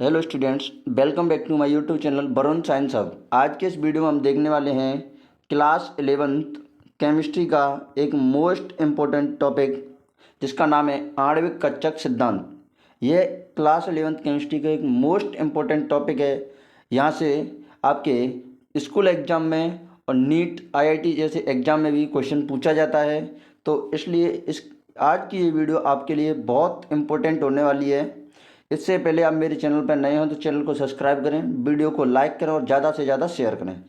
Hello students, welcome back to my YouTube channel Varun science hub. आज के इस video में हम देखने वाले हैं क्लास 11th केमिस्ट्री का एक मोस्ट इम्पोर्टेंट टॉपिक जिसका नाम है आणविक कच्चक सिद्धांत। यह क्लास 11th केमिस्ट्री का एक मोस्ट इम्पोर्टेंट टॉपिक है। यहाँ से आपके स्कूल एग्ज़ाम में और नीट आईआईटी जैसे एग्ज़ाम में भी क्वेश्चन पूछा जाता है, तो इसलिए इस आज की ये वीडियो आपके लिए बहुत इम्पोर्टेंट होने वाली है। इससे पहले आप मेरे चैनल पर नए हो तो चैनल को सब्सक्राइब करें, वीडियो को लाइक करें और ज़्यादा से ज़्यादा शेयर करें।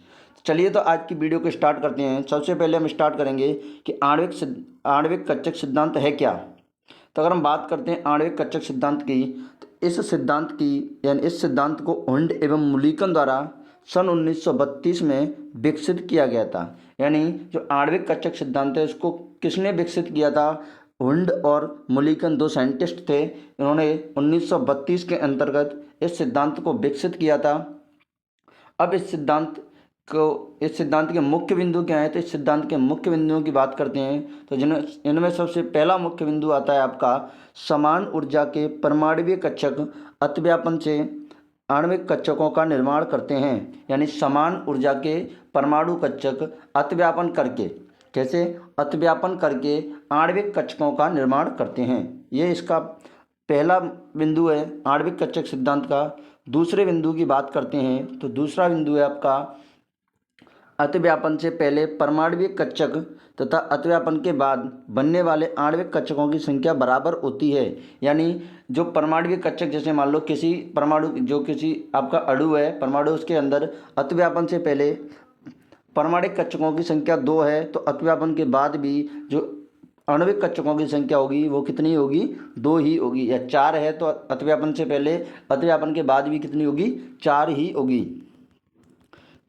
चलिए तो आज की वीडियो को स्टार्ट करते हैं। सबसे पहले हम स्टार्ट करेंगे कि आणविक कच्चक सिद्धांत है क्या। तो अगर हम बात करते हैं आणविक कच्चक सिद्धांत की, तो इस सिद्धांत को हुंड एवं मुलीकन द्वारा सन 1932 में विकसित किया गया था। यानी जो आणविक कच्चक सिद्धांत है इसको किसने विकसित किया था? हुंड और मुलीकन दो साइंटिस्ट थे। इन्होंने 1932 के अंतर्गत इस सिद्धांत को विकसित किया था। अब इस सिद्धांत के मुख्य बिंदु क्या है? तो इस सिद्धांत के मुख्य बिंदुओं की बात करते हैं तो इनमें सबसे पहला मुख्य बिंदु आता है आपका समान ऊर्जा के परमाणुीय कच्चक अतिव्यापन से आणविक कच्चकों का निर्माण करते हैं। यानी समान ऊर्जा के परमाणु कच्चक अतिव्यापन करके, कैसे अतिव्यापन करके आणविक कच्चकों का निर्माण करते हैं। ये इसका पहला बिंदु है आणविक कच्चक सिद्धांत का। दूसरे बिंदु की बात करते हैं तो दूसरा बिंदु है आपका अतिव्यापन से पहले परमाणुीय कच्चक तथा अतिव्यापन के बाद बनने वाले आणविक कच्चकों की संख्या बराबर होती है। यानी जो परमाणुीय कच्चक, जैसे मान लो किसी आपका अणु है, परमाणु, उसके अंदर अतिव्यापन से पहले परमाणुक कच्चकों की संख्या 2 है, तो अतिव्यापन के बाद भी जो आणविक कच्चकों की संख्या होगी वो कितनी होगी? 2 ही होगी। या 4 है तो अतिव्यापन से पहले, अतिव्यापन के बाद भी कितनी होगी? 4 ही होगी।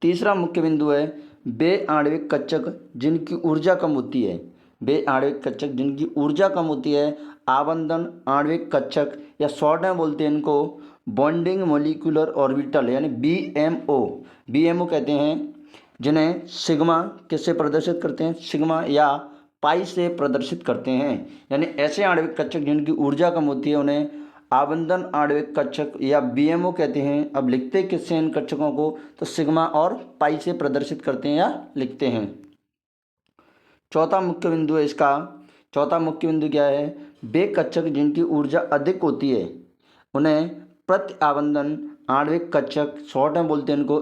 तीसरा मुख्य बिंदु है वे आणविक कच्चक जिनकी ऊर्जा कम होती है। वे आणविक कच्चक जिनकी ऊर्जा कम होती है आबंधन आणविक कच्चक, या शॉर्ट में बोलते हैं इनको बॉन्डिंग मोलिकुलर ऑर्बिटल, यानी बीएमओ कहते हैं, जिन्हें सिग्मा किससे प्रदर्शित करते हैं? सिग्मा या पाई से प्रदर्शित करते हैं। यानी ऐसे आणविक कच्चक जिनकी ऊर्जा कम होती है उन्हें आबंधन आणविक कच्चक या बीएमओ कहते हैं। अब लिखते किससे हैं इन कच्चकों को? तो सिग्मा और पाई से प्रदर्शित करते हैं या लिखते हैं। चौथा मुख्य बिंदु है इसका। चौथा मुख्य बिंदु क्या है? वे कच्चक जिनकी ऊर्जा अधिक होती है उन्हें प्रति आबंधन आणविक कच्चक, शॉर्ट में बोलते हैं इनको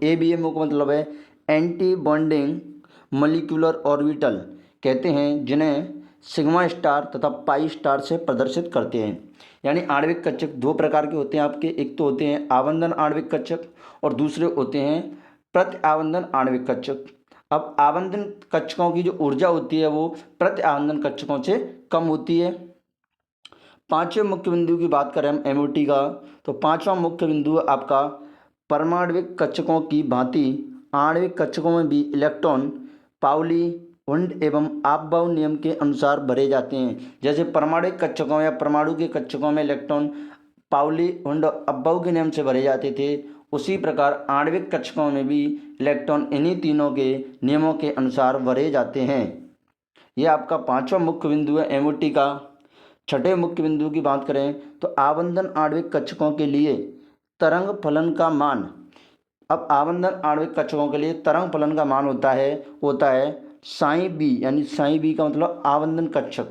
एबीएमओ का मतलब है एंटी बॉन्डिंग मोलिकुलर ऑर्बिटल कहते हैं, जिन्हें सिग्मा स्टार तथा पाई स्टार से प्रदर्शित करते हैं। यानी आणविक कच्चक दो प्रकार के होते हैं आपके, एक तो होते हैं आबंधन आणविक कच्चक और दूसरे होते हैं प्रति आबंधन आणविक कच्चक। अब आबंधन कच्चकों की जो ऊर्जा होती है वो प्रति आबंधन कच्चकों से कम होती है। पांचवें मुख्य बिंदु की बात करें हम एमओटी का, तो पांचवा मुख्य बिंदु आपका परमाणुक कच्चकों की भांति आणविक कच्चकों में भी इलेक्ट्रॉन पाउली, हुंड एवं आपबाउ नियम के अनुसार भरे जाते हैं। जैसे परमाणुक कच्चकों या परमाणु के कच्चकों में इलेक्ट्रॉन पाउली, हुंड, आपबाउ के नियम से भरे जाते थे, उसी प्रकार आणविक कच्चकों में भी इलेक्ट्रॉन इन्हीं तीनों के नियमों के अनुसार भरे जाते हैं। यह आपका पांचवा मुख्य बिंदु है एमओटी का। छठे मुख्य बिंदु की बात करें तो आबंधन आणविक कच्चकों के लिए तरंग फलन का मान। अब आबंधन आणविक कच्चकों के लिए तरंग फलन का मान होता है साई बी, यानी साई बी का मतलब आबंधन कच्चक,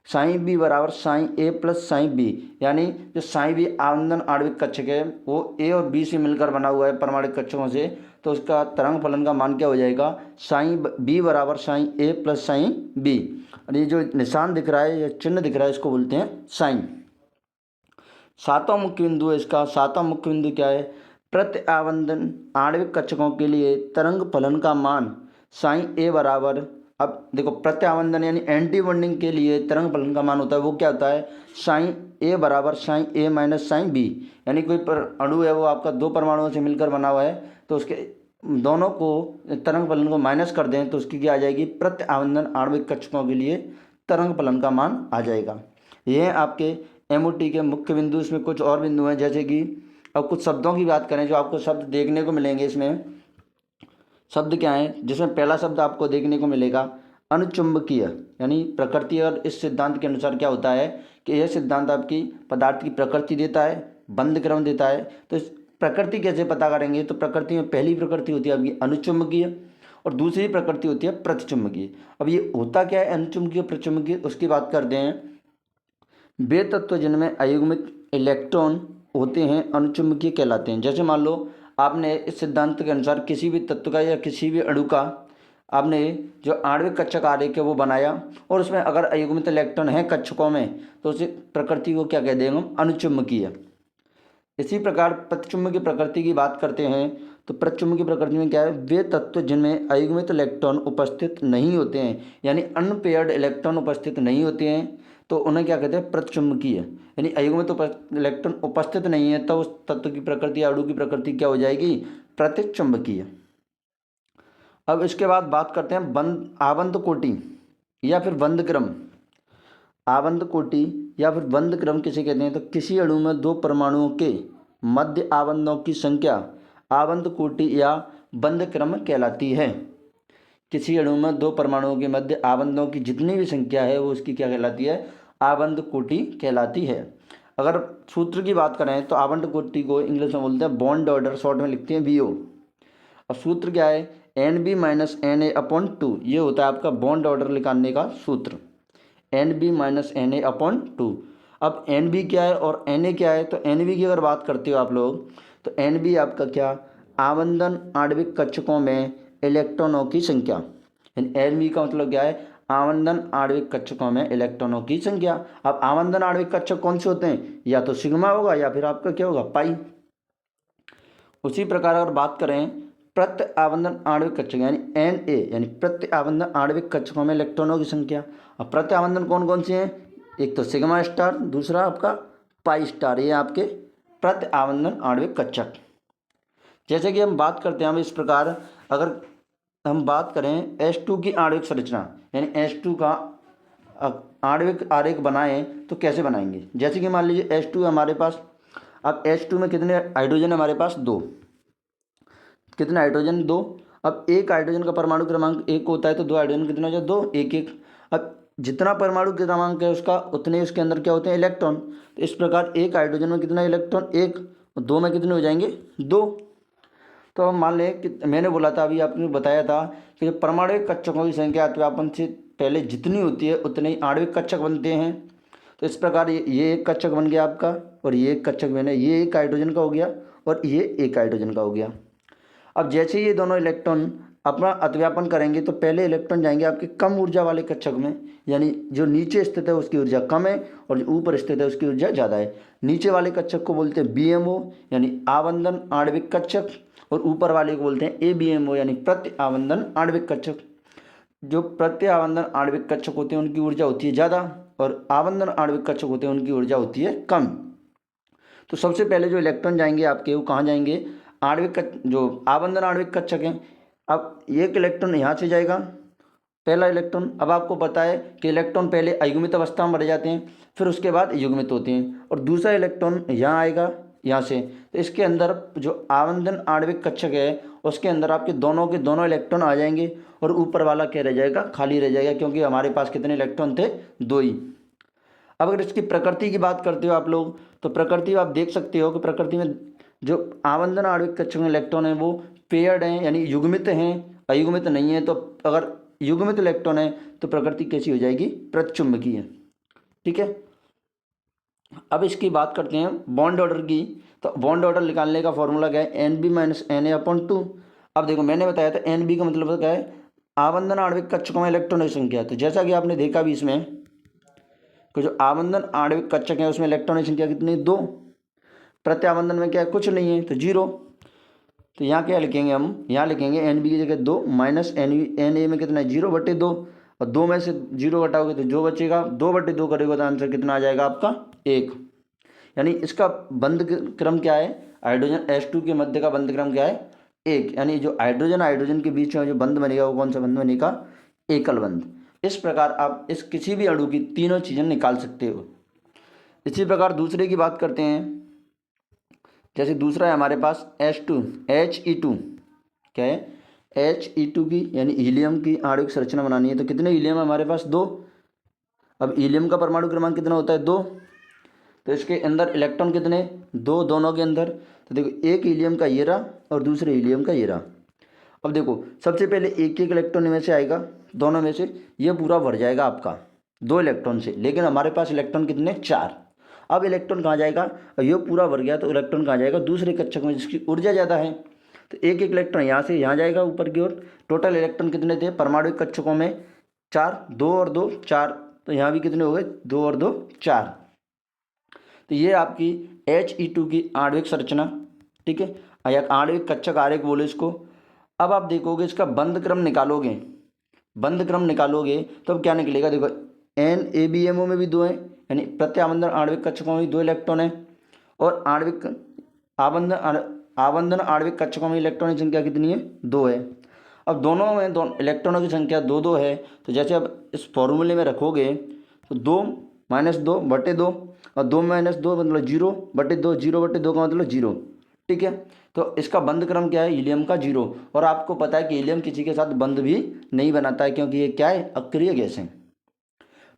साई बी बराबर साई ए प्लस साई बी। यानी जो साई बी आबंधन आणविक कच्चक है वो ए और बी से मिलकर बना हुआ है परमाणुक कच्चकों से, तो उसका तरंग फलन का मान क्या हो जाएगा? साई बी बराबर साई ए प्लस साई बी। और ये जो निशान दिख रहा है या चिन्ह दिख रहा है इसको बोलते हैं साइन। सातवां मुख्य बिंदु है इसका। सातवां मुख्य बिंदु क्या है? प्रति आबंधन आणविक कच्चकों के लिए तरंग फलन का मान साइन ए बराबर, अब देखो प्रति आबंधन यानी एंटी बॉन्डिंग के लिए तरंग फलन का मान होता है वो क्या होता है? साइन ए बराबर साइन ए माइनस साइन बी। यानी कोई अणु है वो आपका दो परमाणुओं से मिलकर बना हुआ है, तो उसके दोनों को तरंग फलन को माइनस कर दें तो उसकी क्या आ जाएगी? प्रति आबंधन आणविक कच्चकों के लिए तरंग फलन का मान आ जाएगा। यह आपके एमओटी के मुख्य बिंदु। इसमें कुछ और बिंदु हैं, जैसे कि अब कुछ शब्दों की बात करें जो आपको शब्द देखने को मिलेंगे। इसमें शब्द क्या है? जिसमें पहला शब्द आपको देखने को मिलेगा अनुचुंबकीय, यानी प्रकृति। और इस सिद्धांत के अनुसार क्या होता है कि यह सिद्धांत आपकी पदार्थ की प्रकृति देता है, बंद क्रम देता है। तो इस प्रकृति कैसे पता करेंगे? तो प्रकृति में पहली प्रकृति होती है आपकी अनुचुंबकीय और दूसरी प्रकृति होती है प्रतिचुंबकीय। अब ये होता क्या है अनुचुंबकीय प्रतिचुंबकीय, उसकी बात करते हैं। वे तत्व जिनमें अयुग्मित इलेक्ट्रॉन होते हैं अनुचुंबकीय कहलाते हैं। जैसे मान लो आपने इस सिद्धांत के अनुसार किसी भी तत्व का या किसी भी अणु का आपने जो आणविक कक्षक आरेख है वो बनाया और उसमें अगर अयुग्मित इलेक्ट्रॉन है कक्षकों में तो उस प्रकृति को क्या कह देंगे हम? अनुचुंबकीय। इसी प्रकार प्रतिचुंबकीय प्रकृति की बात करते हैं तो प्रतिचुंबकीय प्रकृति में क्या है? वे तत्व जिनमें अयुग्मित इलेक्ट्रॉन उपस्थित नहीं होते हैं, यानी अनपेयर्ड इलेक्ट्रॉन उपस्थित नहीं होते हैं, तो उन्हें क्या कहते हैं? प्रतिचुंबकीय। यानी अयुग्मित इलेक्ट्रॉन उपस्थित नहीं है तो उस तत्व की प्रकृति या अणु की प्रकृति क्या हो जाएगी? प्रतिचुंबकीय। अब इसके बाद बात करते हैं बंद आबंध कोटि या फिर बंद क्रम। आबंध कोटि या फिर बंद क्रम किसे कहते हैं? तो किसी अणु में दो परमाणुओं के मध्य आबंधों की संख्या आबंध कोटि या बंद क्रम कहलाती है। किसी अणु में दो परमाणुओं के मध्य आबंधों की जितनी भी संख्या है वो उसकी क्या कहलाती है? आबंध कोटि कहलाती है। अगर सूत्र की बात करें तो आबंध कोटि को इंग्लिश में बोलते हैं बॉन्ड ऑर्डर, शॉर्ट में लिखते हैं BO। अब सूत्र क्या है? NB minus Na/2। ये होता है आपका बॉन्ड ऑर्डर निकालने का सूत्र, NB माइनस Na/2। अब NB क्या है और Na क्या है? तो NB की अगर बात करते हो आप लोग तो NB आपका क्या? आबंधन आणविक कक्षकों में इलेक्ट्रॉनों की संख्या। NB का मतलब क्या है? आबंधन आणविक कक्षकों में इलेक्ट्रॉनों की संख्या। अब आबंधन आणविक कक्षक कौन से होते हैं? या तो सिग्मा होगा या फिर आपका क्या होगा? पाई। उसी प्रकार अगर बात करें प्रत्य आबंधन आणविक कक्षक यानी Na, यानी प्रत्य आबंधन आणविक कक्षकों में इलेक्ट्रॉनों की संख्या। अब प्रत्य आबंधन कौन कौन से हैं? एक तो सिग्मा स्टार, दूसरा आपका पाई स्टार। ये आपके प्रत्य आबंधन आणविक कक्षक। जैसे कि हम बात करते हैं हम इस प्रकार, अगर हम बात करें H2 की आणविक संरचना यानी H2 का आणविक आरेख बनाएं तो कैसे बनाएंगे? जैसे कि मान लीजिए H2 हमारे पास, अब H2 में कितने हाइड्रोजन हमारे पास? 2। कितने हाइड्रोजन? 2। अब एक हाइड्रोजन का परमाणु क्रमांक 1 होता है तो 2 हाइड्रोजन कितना हो जाए? 2, 1 1। अब जितना परमाणु क्रमांक है उसका उतने उसके अंदर क्या होते हैं? इलेक्ट्रॉन। तो इस प्रकार एक हाइड्रोजन में कितना इलेक्ट्रॉन? 1, और 2 में कितने हो जाएंगे? 2। तो हम मान लें कि मैंने बोला था, अभी आपने बताया था कि परमाणु कक्षकों की संख्या अतिव्यापन से पहले जितनी होती है उतने ही आणविक कक्षक बनते हैं। तो इस प्रकार ये एक कक्षक बन गया आपका और ये एक कक्षक बने, ये एक हाइड्रोजन का हो गया और ये एक हाइड्रोजन का हो गया। अब जैसे ये दोनों इलेक्ट्रॉन अपना अतिव्यापन करेंगे तो पहले इलेक्ट्रॉन जाएंगे आपके कम ऊर्जा वाले कक्षक में, यानी जो नीचे स्थित है उसकी ऊर्जा कम है और जो ऊपर स्थित है उसकी ऊर्जा ज़्यादा है। नीचे वाले कक्षक को बोलते हैं BMO यानी आबंधन आणविक कक्षक, और ऊपर वाले को बोलते हैं ABMO यानी प्रत्य आबंधन आणविक कक्षक। जो प्रत्य आबंधन आणविक कक्षक होते हैं उनकी ऊर्जा होती है ज़्यादा और आबंधन आणविक कक्षक होते हैं उनकी ऊर्जा होती है कम। तो सबसे पहले जो इलेक्ट्रॉन जाएंगे आपके वो कहाँ जाएंगे? आणविक जो आबंधन आणविक कक्षक हैं। अब एक इलेक्ट्रॉन यहाँ से जाएगा, पहला इलेक्ट्रॉन। अब आपको पता है कि इलेक्ट्रॉन पहले अयुग्मित अवस्था में रह जाते हैं फिर उसके बाद युग्मित होते हैं, और दूसरा इलेक्ट्रॉन यहाँ आएगा यहाँ से। तो इसके अंदर जो आबंधन आणविक कक्षक है उसके अंदर आपके दोनों के दोनों इलेक्ट्रॉन आ जाएंगे और ऊपर वाला क्या रह जाएगा? खाली रह जाएगा, क्योंकि हमारे पास कितने इलेक्ट्रॉन थे? 2 ही। अब अगर इसकी प्रकृति की बात करते हो आप लोग तो प्रकृति आप देख सकते हो कि प्रकृति में जो आबंधन आणविक कक्षक में इलेक्ट्रॉन है वो पेयर्ड हैं यानी युग्मित हैं, अयुग्मित नहीं है। तो अगर युग्मित इलेक्ट्रॉन है तो प्रकृति कैसी हो जाएगी? प्रतिचुंबकीय। ठीक है। अब इसकी बात करते हैं बॉन्ड ऑर्डर की। तो बॉन्ड ऑर्डर निकालने का फॉर्मूला क्या है? NB minus Na/2। अब देखो मैंने बताया था NB का मतलब क्या है? आबंधन आणविक कक्षकों में इलेक्ट्रॉन की संख्या। तो जैसा कि आपने देखा भी इसमें कि जो आबंधन आणविक कक्षक है उसमें इलेक्ट्रॉन की संख्या कितनी? 2। प्रत्याबंधन में क्या है? कुछ नहीं है तो 0। तो यहाँ क्या लिखेंगे हम? यहाँ लिखेंगे NB की जगह 2 माइनस Na में कितना है? 0/2, और 2 में से 0 घटाओगे तो जो बचेगा 2/2 करेगा तो आंसर कितना आ जाएगा आपका? 1। यानी इसका बंध क्रम क्या है? हाइड्रोजन H2 के मध्य का बंध क्रम क्या है? 1। यानी जो हाइड्रोजन हाइड्रोजन के बीच में जो बंध बनेगा वो कौन सा बंध बनेगा? एकल बंध। इस प्रकार आप इस किसी भी अणु की तीनों चीज़ें निकाल सकते हो। इसी प्रकार दूसरे की बात करते हैं। जैसे दूसरा है हमारे पास H2 He2। क्या है? He2 की यानी हीलियम की आणविक संरचना बनानी है। तो कितने हीलियम है हमारे पास? 2। अब हीलियम का परमाणु क्रमांक कितना होता है? 2। तो इसके अंदर इलेक्ट्रॉन कितने, दो दोनों के अंदर। तो देखो एक हीलियम का ये रहा और दूसरे हीलियम का ये रहा। अब देखो सबसे पहले एक एक इलेक्ट्रॉन में से आएगा, दोनों में से ये पूरा भर जाएगा आपका दो इलेक्ट्रॉन से, लेकिन हमारे पास इलेक्ट्रॉन कितने, चार। अब इलेक्ट्रॉन कहाँ जाएगा, ये पूरा भर गया तो इलेक्ट्रॉन कहाँ जाएगा, दूसरे कक्षक में जिसकी ऊर्जा ज़्यादा है। तो एक एक इलेक्ट्रॉन यहाँ से यहाँ जाएगा ऊपर की ओर। टोटल इलेक्ट्रॉन कितने थे परमाणु कक्षकों में, चार, दो और दो चार, तो यहाँ भी कितने हो गए, दो और दो चार। तो ये आपकी He2 की आणविक संरचना, ठीक है, या आणविक कक्षक आरेख बोले इसको। अब आप देखोगे इसका बंध क्रम निकालोगे, बंध क्रम निकालोगे तो अब क्या निकलेगा, देखो NABMO में भी दो हैं, यानी प्रत्याबंधन आणविक कक्षकों में दो इलेक्ट्रॉन है, और आणविक आबंधन आणविक कक्षकों में इलेक्ट्रॉन की संख्या कितनी है, दो है। अब दोनों में इलेक्ट्रॉनों की संख्या दो दो है, तो जैसे अब इस फॉर्मूले में रखोगे तो 2-2/2 और 2-2 मतलब 0/2, 0/2 का मतलब 0, ठीक है। तो इसका बंध क्रम क्या है, हीलियम का 0। और आपको पता है कि हीलियम किसी के साथ बंध भी नहीं बनाता है, क्योंकि ये क्या है, अक्रिय गैस है।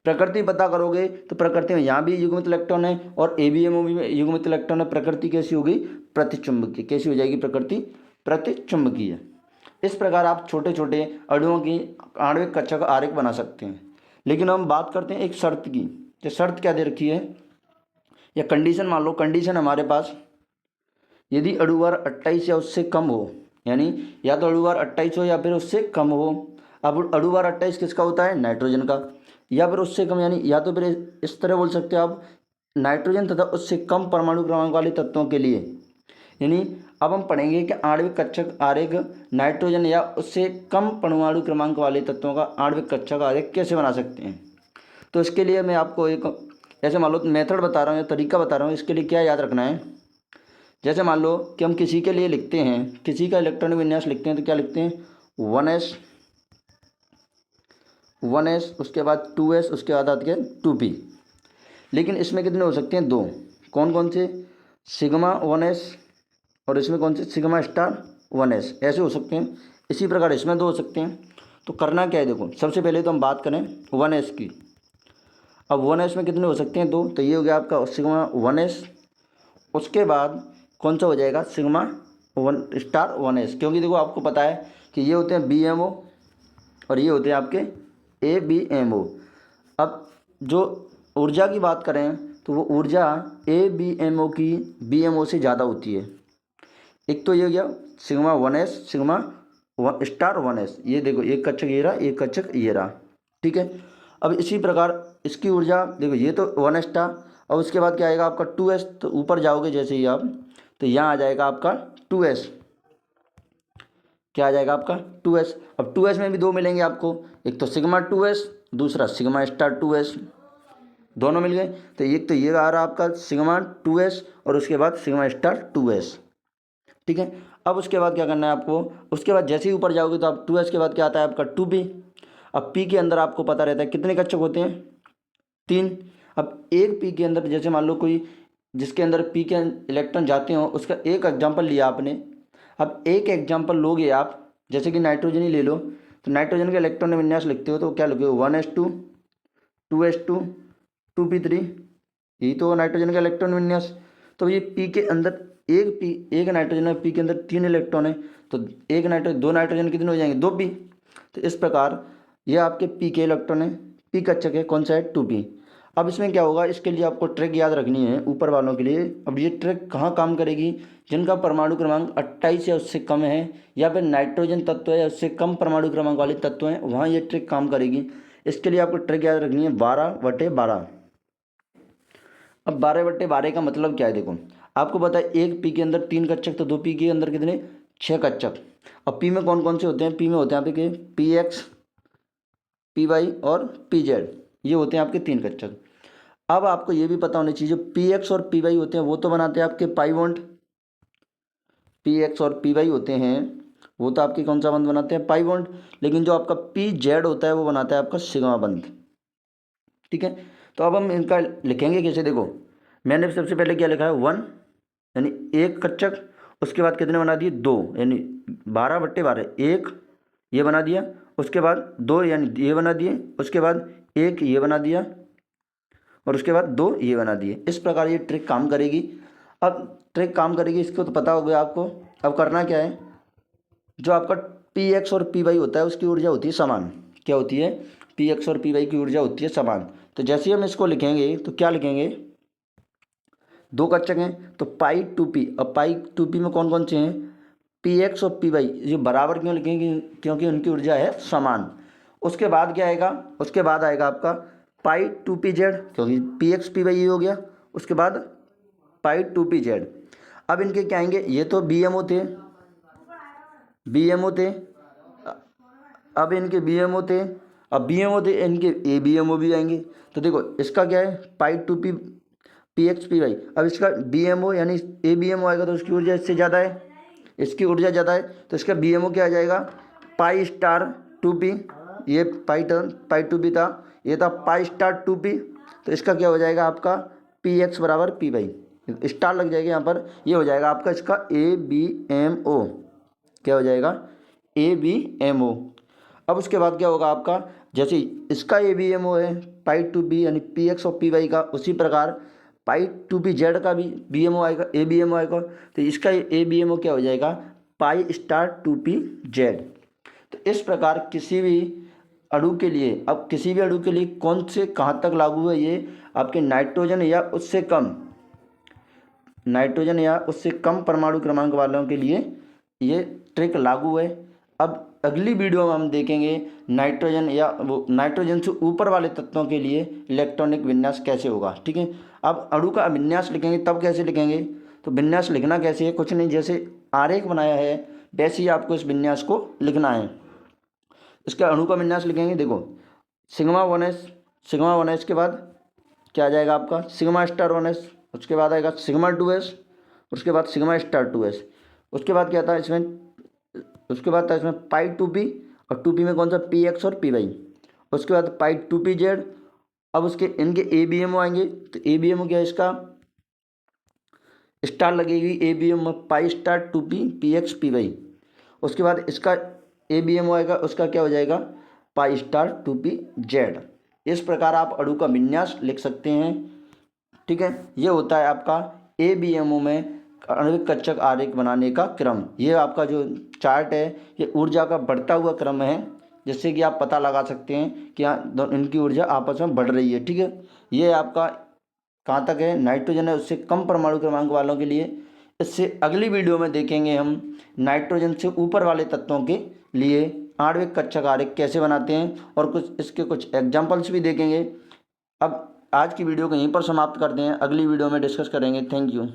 प्रकृति पता करोगे तो प्रकृति में यहाँ भी युग्मित इलेक्ट्रॉन है और ABMO में युग्मित इलेक्ट्रॉन है। प्रकृति कैसी होगी, प्रतिचुंबकीय। कैसी हो जाएगी प्रकृति, प्रतिचुंबकीय। इस प्रकार आप छोटे छोटे अणुओं की आणविक कक्षक आरेख बना सकते हैं। लेकिन हम बात करते हैं एक शर्त की। तो शर्त क्या दे रखी है, या कंडीशन मान लो, कंडीशन हमारे पास यदि अणु भार 28 या उससे कम हो, यानी या तो अणु भार 28 हो या फिर उससे कम हो। अब अणु भार 28 किसका होता है, नाइट्रोजन का, या फिर उससे कम, यानी या तो फिर इस तरह बोल सकते हो आप, नाइट्रोजन तथा उससे कम परमाणु क्रमांक वाले तत्वों के लिए। यानी अब हम पढ़ेंगे कि आणविक कक्षक आरेख नाइट्रोजन या उससे कम परमाणु क्रमांक वाले तत्वों का आणविक कक्षक आरेख कैसे बना सकते हैं। तो इसके लिए मैं आपको एक ऐसे मान लो मेथड बता रहा हूँ या तरीका बता रहा हूँ। इसके लिए क्या याद रखना है, जैसे मान लो कि हम किसी के लिए लिखते हैं, किसी का इलेक्ट्रॉनिक विन्यास लिखते हैं, तो क्या लिखते हैं, 1s, उसके बाद 2s, उसके बाद आते हैं 2p। लेकिन इसमें कितने हो सकते हैं, दो। कौन कौन से, सिग्मा 1s और इसमें कौन से, सिग्मा स्टार 1s, ऐसे हो सकते हैं। इसी प्रकार इसमें दो हो सकते हैं। तो करना क्या है, देखो सबसे पहले तो हम बात करें 1s की। अब 1s में कितने हो सकते हैं, दो। तो ये हो गया आपका सिग्मा 1s। उसके बाद कौन सा हो जाएगा, सिग्मा 1 स्टार 1s, क्योंकि देखो आपको पता है कि ये होते हैं BMO और ये होते हैं आपके ABMO। अब जो ऊर्जा की बात करें तो वो ऊर्जा ABMO की BMO से ज़्यादा होती है। एक तो ये हो गया sigma 1s, sigma star 1s। ये देखो एक कक्षक ये रहा, एक कक्षक ये रहा, ठीक है। अब इसी प्रकार इसकी ऊर्जा देखो, ये तो 1 स्टार, और उसके बाद क्या आएगा आपका 2s। तो ऊपर जाओगे जैसे ही आप, तो यहाँ आ जाएगा आपका 2s। क्या आ जाएगा आपका 2s। अब 2s में भी दो मिलेंगे आपको, एक तो सिग्मा 2s, दूसरा सिग्मा स्टार 2s, दोनों मिल गए। तो एक तो ये आ रहा आपका सिग्मा 2s और उसके बाद सिग्मा स्टार 2s, ठीक है। अब उसके बाद क्या करना है आपको, उसके बाद जैसे ही ऊपर जाओगे तो आप 2s के बाद क्या आता है आपका 2p। अब p के अंदर आपको पता रहता है कितने कक्षक होते हैं, 3। अब एक p के अंदर जैसे मान लो कोई जिसके अंदर p के इलेक्ट्रॉन जाते हो, उसका एक एग्जाम्पल लिया आपने। अब एक एग्जाम्पल लोगे आप, जैसे कि नाइट्रोजन ही ले लो, तो नाइट्रोजन का इलेक्ट्रॉन विन्यास लिखते हो तो क्या लिखोगे, 1s2, 2s2, 2p3। यही तो नाइट्रोजन का इलेक्ट्रॉन विन्यास। तो ये p के अंदर एक नाइट्रोजन में p के अंदर 3 इलेक्ट्रॉन है, तो एक नाइट्रोजन, दो नाइट्रोजन कितने हो जाएंगे, 2p। तो इस प्रकार ये आपके p के इलेक्ट्रॉन है, p कक्षक है, कौन सा है, 2p। अब इसमें क्या होगा, इसके लिए आपको ट्रिक याद रखनी है ऊपर वालों के लिए। अब ये ट्रिक कहाँ काम करेगी, जिनका परमाणु क्रमांक 28 या उससे कम है, या फिर नाइट्रोजन तत्व है या उससे कम परमाणु क्रमांक वाले तत्व हैं, वहाँ ये ट्रिक काम करेगी। इसके लिए आपको ट्रिक याद रखनी है 12/12। अब 12/12 का मतलब क्या है, देखो आपको पता है एक p के अंदर 3 कक्षक, तो 2p के अंदर कितने, 6 कक्षक। अब p में कौन कौन से होते हैं, p में होते हैं आपके px, py और pz, ये होते हैं आपके 3 कक्षक। अब आपको ये भी पता होना चाहिए, जो px और py होते हैं वो तो बनाते हैं आपके पाई बॉन्ड। px और py होते हैं वो तो आपके कौन सा बंध बनाते हैं, पाई बॉन्ड। लेकिन जो आपका pz होता है वो बनाता है आपका सिग्मा बंध, ठीक है। तो अब हम इनका लिखेंगे कैसे, देखो मैंने सबसे पहले क्या लिखा है, 1 यानी एक कक्षक, उसके बाद कितने बना दिए, 2, यानी 12/12, एक ये बना दिया, उसके बाद 2 यानी ये बना दिए, उसके बाद एक ये बना दिया, और उसके बाद 2 ये बना दिए। इस प्रकार ये ट्रिक काम करेगी। अब ट्रिक काम करेगी इसको तो पता हो गया आपको। अब करना क्या है, जो आपका पी एक्स और पी वाई होता है उसकी ऊर्जा होती है समान। क्या होती है, पी एक्स और पी वाई की ऊर्जा होती है समान। तो जैसे ही हम इसको लिखेंगे तो क्या लिखेंगे, 2 कच्चक हैं तो पाई टू पी। अब पाई टू पी में कौन कौन से हैं, पी एक्स और पी वाई। ये बराबर क्यों लिखेंगे, क्योंकि उनकी ऊर्जा है समान। उसके बाद क्या आएगा, उसके बाद आएगा आपका पाई टू पी जेड, क्योंकि पी एक्स पी वाई ये हो गया। उसके बाद पाई टू पी जेड। अब इनके क्या आएंगे, ये तो बी एम ओ थे, बी एम ओ थे। अब इनके बी एम ओ थे, अब बी एम ओ थे, इनके ए बी एम ओ भी आएंगे। तो देखो इसका क्या है, pi to P P x P Y. अब इसका बी एम ओ यानी ए बी एम ओ आएगा तो उसकी ऊर्जा इससे ज़्यादा है, इसकी ऊर्जा ज़्यादा है। तो इसका बी एम ओ क्या आ जाएगा, पाई स्टार टू पी। ये पाई टू पी था, ये था पाई स्टार टू पी। तो इसका क्या हो जाएगा आपका, पी एक्स बराबर पी वाई, स्टार लग जाएगा यहाँ पर। ये हो जाएगा आपका इसका ए बी एम ओ। क्या हो जाएगा, ए बी एम ओ। अब उसके बाद क्या होगा आपका, जैसे इसका ए बी एम ओ है पाई टू बी यानी पी एक्स और पी वाई का, उसी प्रकार पाई टू बी जेड का भी बी एम ओ आएगा, ए बी एम ओ आएगा। तो इसका ए बी एम ओ क्या हो जाएगा, pi star two p z. तो इस प्रकार किसी भी अणु के लिए, अब किसी भी अणु के लिए कौन से कहाँ तक लागू है, ये आपके नाइट्रोजन या उससे कम, नाइट्रोजन या उससे कम परमाणु क्रमांक वालों के लिए ये ट्रिक लागू है। अब अगली वीडियो में हम देखेंगे नाइट्रोजन या वो नाइट्रोजन से ऊपर वाले तत्वों के लिए इलेक्ट्रॉनिक विन्यास कैसे होगा। ठीक है, अब अणु का विन्यास लिखेंगे तब कैसे लिखेंगे, तो विन्यास लिखना कैसे है, कुछ नहीं, जैसे आरेख बनाया है वैसे ही आपको इस विन्यास को लिखना है। इसका अणु का विन्यास लिखेंगे, देखो सिग्मा 1s, सिग्मा 1s के बाद क्या आ जाएगा आपका सिग्मा स्टार 1s, उसके बाद आएगा सिग्मा 2s, उसके बाद सिग्मा स्टार 2s। उसके बाद क्या था इसमें, उसके बाद था इसमें पाई टू पी, और टू पी में कौन सा, पी एक्स और पी वाई। उसके बाद पाई टू पी जेड। अब उसके इनके ए बी एम ओ आएंगे, तो ए बी एम ओ क्या है, इसका स्टार लगेगी A B M pi star two P P x P y. उसके बाद इसका ए बी एम ओ आएगा, उसका क्या हो जाएगा, pi star two p z. इस प्रकार आप अणु का विन्यास लिख सकते हैं। ठीक है, ये होता है आपका ए बी एम ओ में आणविक कक्षक आरेख बनाने का क्रम। ये आपका जो चार्ट है ये ऊर्जा का बढ़ता हुआ क्रम है, जिससे कि आप पता लगा सकते हैं कि इनकी ऊर्जा आपस में बढ़ रही है। ठीक है, ये आपका कहाँ तक है, नाइट्रोजन है उससे कम परमाणु क्रमांक वालों के लिए। इससे अगली वीडियो में देखेंगे हम नाइट्रोजन से ऊपर वाले तत्वों के लिए आणविक कक्षक आरेख कैसे बनाते हैं, और कुछ इसके कुछ एग्जाम्पल्स भी देखेंगे। अब आज की वीडियो को यहीं पर समाप्त करते हैं, अगली वीडियो में डिस्कस करेंगे। Thank you.